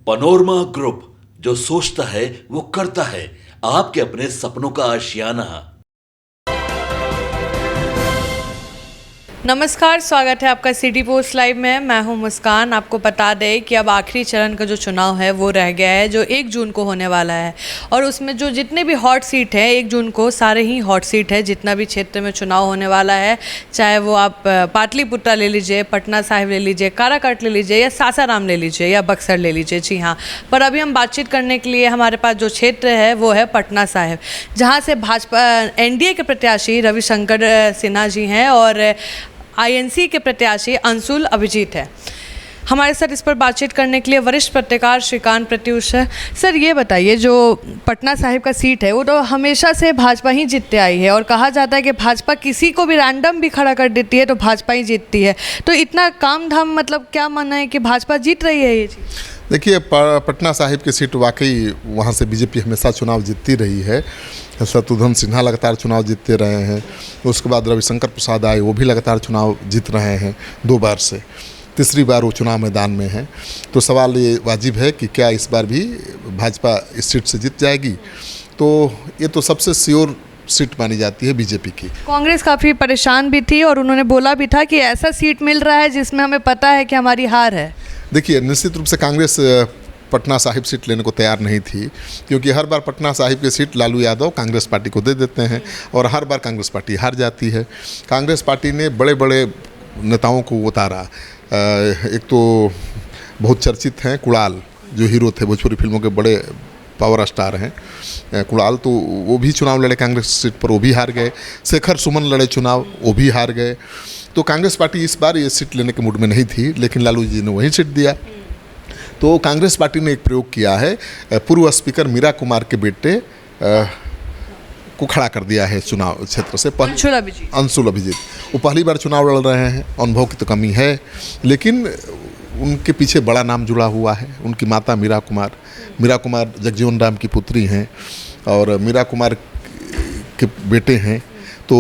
Panorama group, जो सोचता है वो करता है। आपके अपने सपनों का आशियाना। नमस्कार, स्वागत है आपका सिटी पोस्ट लाइव में। मैं हूं मुस्कान। आपको बता दें कि अब आखिरी चरण का जो चुनाव है वो रह गया है, जो 1 जून को होने वाला है। और उसमें जो जितने भी हॉट सीट है 1 जून को, सारे ही हॉट सीट है। जितना भी क्षेत्र में चुनाव होने वाला है, चाहे वो आप पाटलिपुत्रा ले लीजिए, पटना साहिब ले लीजिए, काराकाट ले लीजिए, या सासाराम ले लीजिए, या बक्सर ले लीजिए। जी हाँ, पर अभी हम बातचीत करने के लिए हमारे पास जो क्षेत्र है वो है पटना साहिब, जहाँ से भाजपा एनडीए के प्रत्याशी रविशंकर सिन्हा जी हैं और आईएनसी के प्रत्याशी अंशुल अभिजीत है। हमारे साथ इस पर बातचीत करने के लिए वरिष्ठ पत्रकार श्रीकांत प्रत्युष है। सर, ये बताइए, जो पटना साहिब का सीट है वो तो हमेशा से भाजपा ही जीतते आई है और कहा जाता है कि भाजपा किसी को भी रैंडम भी खड़ा कर देती है तो भाजपा ही जीतती है। तो इतना काम धाम, मतलब क्या मानना है कि भाजपा जीत रही है ये चीज़? देखिए, पटना साहिब की सीट वाकई वहाँ से बीजेपी हमेशा चुनाव जीतती रही है। शत्रुघ्न सिन्हा लगातार चुनाव जीतते रहे हैं। उसके बाद रविशंकर प्रसाद आए, वो भी लगातार चुनाव जीत रहे हैं 2 बार से। तीसरी बार वो चुनाव मैदान में हैं। तो सवाल ये वाजिब है कि क्या इस बार भी भाजपा इस सीट से जीत जाएगी? तो ये तो सबसे श्योर सीट मानी जाती है बीजेपी की। कांग्रेस काफ़ी परेशान भी थी और उन्होंने बोला भी था कि ऐसा सीट मिल रहा है जिसमें हमें पता है कि हमारी हार है। देखिए, निश्चित रूप से कांग्रेस पटना साहिब सीट लेने को तैयार नहीं थी, क्योंकि हर बार पटना साहिब की सीट लालू यादव कांग्रेस पार्टी को दे देते हैं और हर बार कांग्रेस पार्टी हार जाती है। कांग्रेस पार्टी ने बड़े बड़े नेताओं को उतारा। एक तो बहुत चर्चित हैं कुणाल, जो हीरो थे, भोजपुरी फिल्मों के बड़े पावर स्टार हैं कुणाल, तो वो भी चुनाव लड़े कांग्रेस सीट पर, वो भी हार गए। शेखर सुमन लड़े चुनाव, वो भी हार गए। तो कांग्रेस पार्टी इस बार ये सीट लेने के मूड में नहीं थी, लेकिन लालू जी ने वही सीट दिया। तो कांग्रेस पार्टी ने एक प्रयोग किया है, पूर्व स्पीकर मीरा कुमार के बेटे को खड़ा कर दिया है चुनाव क्षेत्र से। अंशुल अभिजीत वो पहली बार चुनाव लड़ रहे हैं। अनुभव की तो कमी है, लेकिन उनके पीछे बड़ा नाम जुड़ा हुआ है। उनकी माता मीरा कुमार जगजीवन राम की पुत्री हैं और मीरा कुमार के बेटे हैं। तो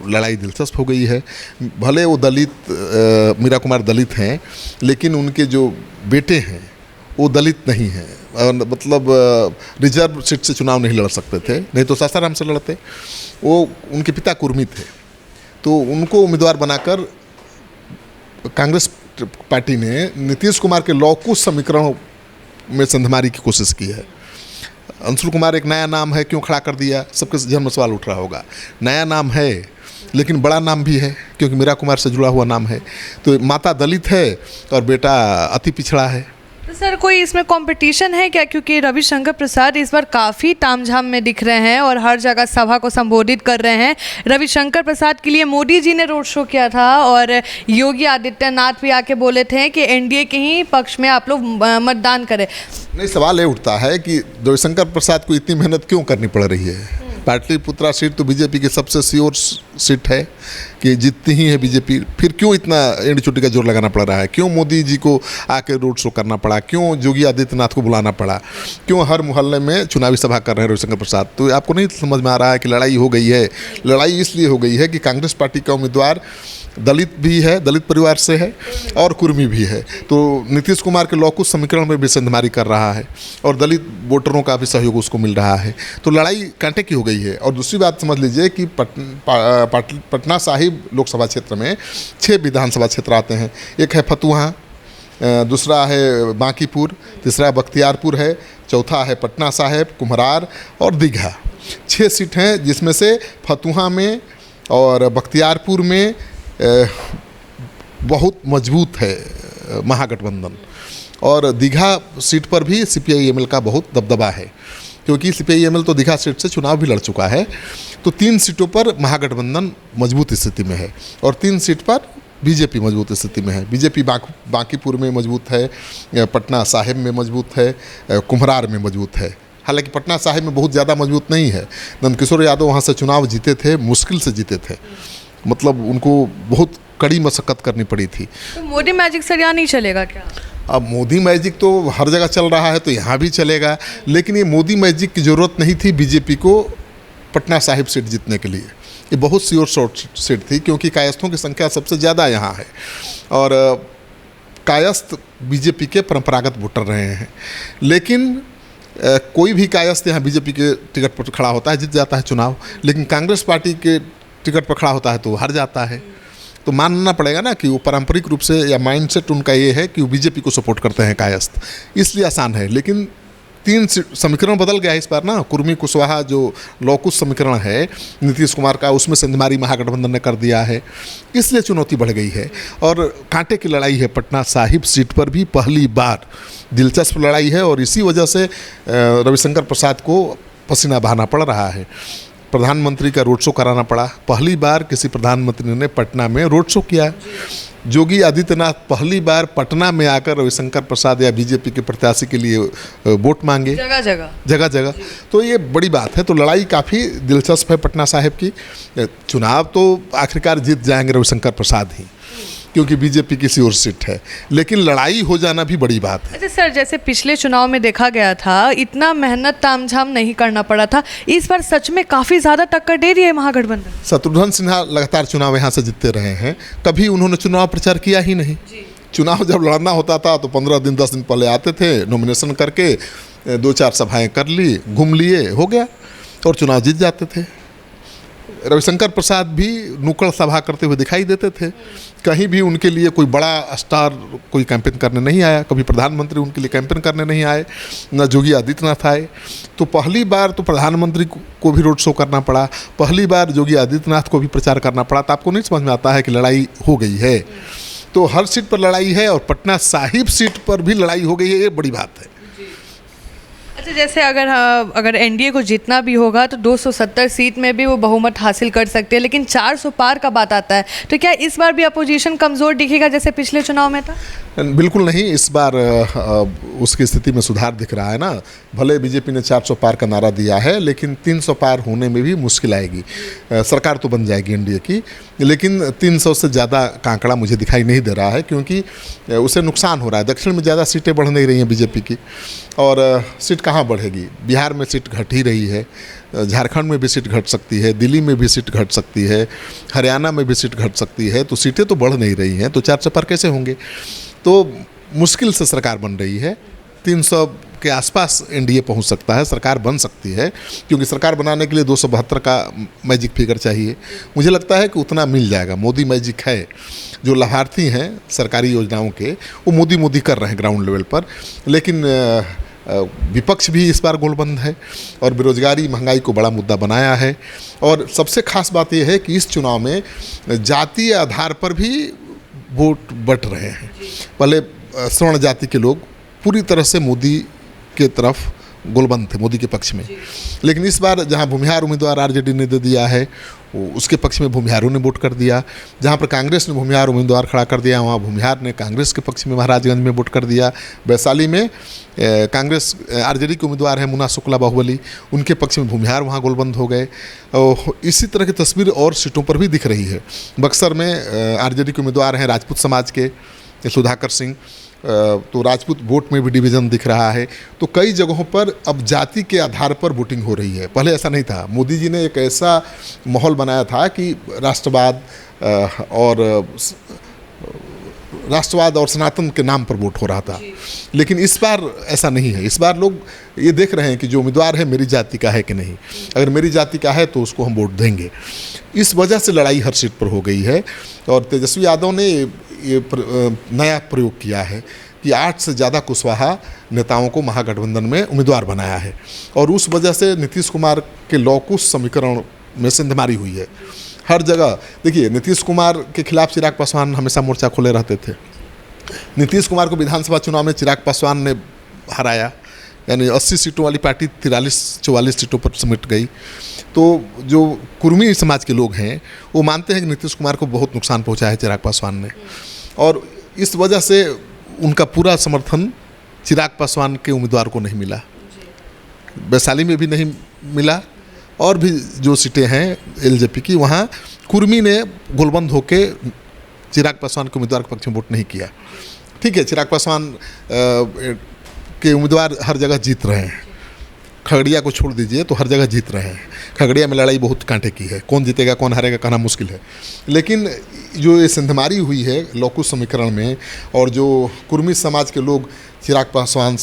लड़ाई दिलचस्प हो गई है। भले वो मीरा कुमार दलित हैं, लेकिन उनके जो बेटे हैं वो दलित नहीं हैं। मतलब रिजर्व सीट से चुनाव नहीं लड़ सकते थे, नहीं तो सासाराम से लड़ते। वो उनके पिता कुर्मी थे, तो उनको उम्मीदवार बनाकर कांग्रेस पार्टी ने नीतीश कुमार के लौकुश समीकरणों में संधमारी की कोशिश की है। अंशुल कुमार एक नया नाम है, क्यों खड़ा कर दिया? सबके जहन में सवाल उठ रहा होगा। नया नाम है, लेकिन बड़ा नाम भी है, क्योंकि मीरा कुमार से जुड़ा हुआ नाम है। तो माता दलित है और बेटा अति पिछड़ा है। तो सर, कोई इसमें कंपटीशन है क्या? क्योंकि रविशंकर प्रसाद इस बार काफ़ी तामझाम में दिख रहे हैं और हर जगह सभा को संबोधित कर रहे हैं। रविशंकर प्रसाद के लिए मोदी जी ने रोड शो किया था और योगी आदित्यनाथ भी आके बोले थे कि एनडीए के ही पक्ष में आप लोग मतदान करें। नहीं, सवाल ये उठता है कि रविशंकर प्रसाद को इतनी मेहनत क्यों करनी पड़ रही है? पाटलिपुत्रा सीट तो बीजेपी की सबसे श्योर सीट है कि जीतती ही है बीजेपी। फिर क्यों इतना एंड चुटी का जोर लगाना पड़ रहा है? क्यों मोदी जी को आके रोड शो करना पड़ा? क्यों योगी आदित्यनाथ को बुलाना पड़ा? क्यों हर मोहल्ले में चुनावी सभा कर रहे हैं रविशंकर प्रसाद? तो आपको नहीं समझ में आ रहा है कि लड़ाई हो गई है? लड़ाई इसलिए हो गई है कि कांग्रेस पार्टी का उम्मीदवार दलित भी है, दलित परिवार से है, और कुर्मी भी है। तो नीतीश कुमार के लौकुश समीकरण में भी संधमारी कर रहा है और दलित वोटरों का भी सहयोग उसको मिल रहा है। तो लड़ाई कांटे की हो गई है। और दूसरी बात समझ लीजिए कि पटना साहिब लोकसभा क्षेत्र में 6 विधानसभा क्षेत्र आते हैं। एक है फतुहा, दूसरा है बांकीपुर, तीसरा बख्तियारपुर है, चौथा है पटना साहिब, कुम्हरार और दीघा। 6 सीट हैं, जिसमें से फतुहा में और बख्तियारपुर में बहुत मजबूत है महागठबंधन, और दीघा सीट पर भी सीपीआई-एमएल का बहुत दबदबा है, क्योंकि सीपीआई-एमएल तो दीघा सीट से चुनाव भी लड़ चुका है। तो 3 सीटों पर महागठबंधन मजबूत स्थिति में है और 3 सीट पर बीजेपी मजबूत स्थिति में है। बीजेपी बांकीपुर में मजबूत है, पटना साहिब में मजबूत है, कुम्हरार में मजबूत है। हालांकि पटना साहिब में बहुत ज़्यादा मजबूत नहीं है। नंदकिशोर यादव वहाँ से चुनाव जीते थे, मुश्किल से जीते थे, मतलब उनको बहुत कड़ी मशक्कत करनी पड़ी थी। तो मोदी मैजिक सर यहाँ नहीं चलेगा क्या? अब मोदी मैजिक तो हर जगह चल रहा है, तो यहाँ भी चलेगा, लेकिन ये मोदी मैजिक की ज़रूरत नहीं थी बीजेपी को पटना साहिब सीट जीतने के लिए। ये बहुत श्योर शॉर्ट सीट थी, क्योंकि कायस्थों की संख्या सबसे ज़्यादा यहाँ है और कायस्थ बीजेपी के परंपरागत वोटर रहे हैं। लेकिन कोई भी कायस्थ यहाँ बीजेपी के टिकट पर खड़ा होता है, जीत जाता है चुनाव, लेकिन कांग्रेस पार्टी के टिकट पर खड़ा होता है तो हार जाता है। तो मानना पड़ेगा ना कि वो पारंपरिक रूप से या माइंडसेट उनका ये है कि वो बीजेपी को सपोर्ट करते हैं कायस्थ, इसलिए आसान है। लेकिन 3 समीकरण बदल गया है इस बार ना। कुर्मी कुशवाहा जो लौकुश समीकरण है नीतीश कुमार का, उसमें संधमारी महागठबंधन ने कर दिया है, इसलिए चुनौती बढ़ गई है। और कांटे की लड़ाई है पटना साहिब सीट पर भी पहली बार, दिलचस्प लड़ाई है। और इसी वजह से रविशंकर प्रसाद को पसीना बहाना पड़ रहा है। प्रधानमंत्री का रोड शो कराना पड़ा, पहली बार किसी प्रधानमंत्री ने पटना में रोड शो किया। योगी आदित्यनाथ पहली बार पटना में आकर रविशंकर प्रसाद या बीजेपी के प्रत्याशी के लिए वोट मांगे, जगह जगह। तो ये बड़ी बात है। तो लड़ाई काफ़ी दिलचस्प है पटना साहिब की। चुनाव तो आखिरकार जीत जाएंगे रविशंकर प्रसाद ही, क्योंकि बीजेपी की और सीट है, लेकिन लड़ाई हो जाना भी बड़ी बात है। अच्छा सर, जैसे पिछले चुनाव में देखा गया था इतना मेहनत तामझाम नहीं करना पड़ा था, इस बार सच में काफ़ी ज़्यादा टक्कर दे रही है महागठबंधन। शत्रुघ्न सिन्हा लगातार चुनाव यहाँ से जीतते रहे हैं, कभी उन्होंने चुनाव प्रचार किया ही नहीं। चुनाव जब लड़ना होता था तो 15 दिन 10 दिन पहले आते थे, नॉमिनेशन करके 2-4 सभाएँ कर ली, घूम लिए, हो गया, और चुनाव जीत जाते थे। रविशंकर प्रसाद भी नुक्कड़ सभा करते हुए दिखाई देते थे, कहीं भी उनके लिए कोई बड़ा स्टार कोई कैंपेन करने नहीं आया, कभी प्रधानमंत्री उनके लिए कैंपेन करने नहीं आए, न योगी आदित्यनाथ आए। तो पहली बार तो प्रधानमंत्री को भी रोड शो करना पड़ा, पहली बार योगी आदित्यनाथ को भी प्रचार करना पड़ा। तो आपको नहीं समझ में आता है कि लड़ाई हो गई है। तो हर सीट पर लड़ाई है, और पटना साहिब सीट पर भी लड़ाई हो गई है, ये बड़ी बात है। अच्छा, जैसे अगर एनडीए को जीतना भी होगा तो 270 सीट में भी वो बहुमत हासिल कर सकते हैं, लेकिन 400 पार का बात आता है, तो क्या इस बार भी अपोजिशन कमज़ोर दिखेगा जैसे पिछले चुनाव में था? बिल्कुल नहीं, इस बार उसकी स्थिति में सुधार दिख रहा है ना। भले बीजेपी ने 400 पार का नारा दिया है, लेकिन 300 पार होने में भी मुश्किल आएगी। सरकार तो बन जाएगी एनडीए की, लेकिन 300 से ज़्यादा का आंकड़ा मुझे दिखाई नहीं दे रहा है, क्योंकि उसे नुकसान हो रहा है। दक्षिण में ज़्यादा सीटें बढ़ नहीं रही हैं बीजेपी की, और सीट कहाँ बढ़ेगी? बिहार में सीट घट ही रही है, झारखंड में भी सीट घट सकती है, दिल्ली में भी सीट घट सकती है, हरियाणा में भी सीट घट सकती है। तो सीटें तो बढ़ नहीं रही हैं, तो 400 पार कैसे होंगे? तो मुश्किल से सरकार बन रही है। 300 के आसपास एनडीए पहुंच सकता है, सरकार बन सकती है, क्योंकि सरकार बनाने के लिए 272 का मैजिक फिगर चाहिए। मुझे लगता है कि उतना मिल जाएगा। मोदी मैजिक है। जो लाभार्थी हैं सरकारी योजनाओं के, वो मोदी कर रहे हैं ग्राउंड लेवल पर, लेकिन विपक्ष भी इस बार गोलबंद है, और बेरोजगारी महंगाई को बड़ा मुद्दा बनाया है। और सबसे खास बात यह है कि इस चुनाव में जातीय आधार पर भी वोट बट रहे हैं। पहले स्वर्ण जाति के लोग पूरी तरह से मोदी के तरफ गोलबंद थे, मोदी के पक्ष में, लेकिन इस बार जहां भूमिहार उम्मीदवार आरजेडी ने दे दिया है, उसके पक्ष में भूमिहारों ने वोट कर दिया। जहां पर कांग्रेस ने भूमिहार उम्मीदवार खड़ा कर दिया, वहां भूमिहार ने कांग्रेस के पक्ष में महाराजगंज में वोट कर दिया। वैशाली में कांग्रेस आरजेडी के उम्मीदवार हैं मुन्ना शुक्ला बाहुबली, उनके पक्ष में भूमिहार वहां गोलबंद हो गए। इसी तरह की तस्वीर और सीटों पर भी दिख रही है। बक्सर में आरजेडी के उम्मीदवार हैं राजपूत समाज के सुधाकर सिंह, तो राजपूत वोट में भी डिवीज़न दिख रहा है। तो कई जगहों पर अब जाति के आधार पर वोटिंग हो रही है, पहले ऐसा नहीं था। मोदी जी ने एक ऐसा माहौल बनाया था कि राष्ट्रवाद और सनातन के नाम पर वोट हो रहा था, लेकिन इस बार ऐसा नहीं है। इस बार लोग ये देख रहे हैं कि जो उम्मीदवार है मेरी जाति का है कि नहीं, अगर मेरी जाति का है तो उसको हम वोट देंगे। इस वजह से लड़ाई हर सीट पर हो गई है। और तेजस्वी यादव ने ये नया प्रयोग किया है कि 8 से ज़्यादा कुशवाहा नेताओं को महागठबंधन में उम्मीदवार बनाया है, और उस वजह से नीतीश कुमार के लौकुश समीकरण में सिंधमारी हुई है हर जगह। देखिए, नीतीश कुमार के खिलाफ चिराग पासवान हमेशा मोर्चा खोले रहते थे। नीतीश कुमार को विधानसभा चुनाव में चिराग पासवान ने हराया, यानी 80 सीटों वाली पार्टी 43-44 सीटों पर सिमट गई। तो जो कुर्मी समाज के लोग हैं वो मानते हैं कि नीतीश कुमार को बहुत नुकसान पहुंचा है चिराग पासवान ने, और इस वजह से उनका पूरा समर्थन चिराग पासवान के उम्मीदवार को नहीं मिला। वैशाली में भी नहीं मिला, और भी जो सीटें हैं एलजेपी की, वहाँ कुर्मी ने गोलबंद होके चिराग पासवान के उम्मीदवार के पक्ष में वोट नहीं किया। ठीक है, चिराग पासवान के उम्मीदवार हर जगह जीत रहे हैं, खगड़िया को छोड़ दीजिए तो हर जगह जीत रहे हैं। खगड़िया में लड़ाई बहुत कांटे की है, कौन जीतेगा कौन हारेगा कहना मुश्किल है। लेकिन जो ये सिंधमारी हुई है लौकुश समीकरण में, और जो कुर्मी समाज के लोग चिराग पासवान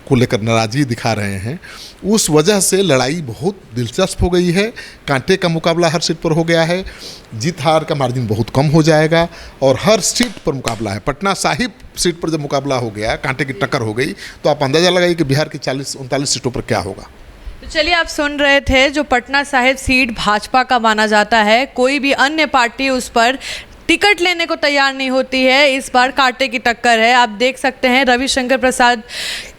को लेकर नाराज़गी दिखा रहे हैं, उस वजह से लड़ाई बहुत दिलचस्प हो गई है। कांटे का मुकाबला हर सीट पर हो गया है, जीत हार का मार्जिन बहुत कम हो जाएगा और हर सीट पर मुकाबला है। पटना साहिब सीट पर जब मुकाबला हो गया, कांटे की टक्कर हो गई, तो आप अंदाज़ा लगाइए कि बिहार की 40-39 सीटों पर क्या होगा। तो चलिए, आप सुन रहे थे, जो पटना साहिब सीट भाजपा का माना जाता है, कोई भी अन्य पार्टी उस पर टिकट लेने को तैयार नहीं होती है। इस बार कांटे की टक्कर है। आप देख सकते हैं, रविशंकर प्रसाद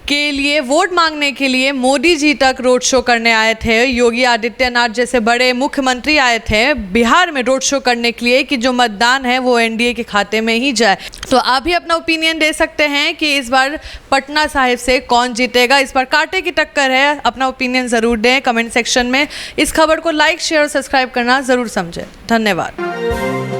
के लिए वोट मांगने के लिए मोदी जी तक रोड शो करने आए थे। योगी आदित्यनाथ जैसे बड़े मुख्यमंत्री आए थे बिहार में रोड शो करने के लिए कि जो मतदान है वो एनडीए के खाते में ही जाए। तो आप भी अपना ओपिनियन दे सकते हैं कि इस बार पटना साहिब से कौन जीतेगा। इस बार कांटे की टक्कर है। अपना ओपिनियन ज़रूर दें कमेंट सेक्शन में। इस खबर को लाइक, शेयर और सब्सक्राइब करना ज़रूर समझें। धन्यवाद।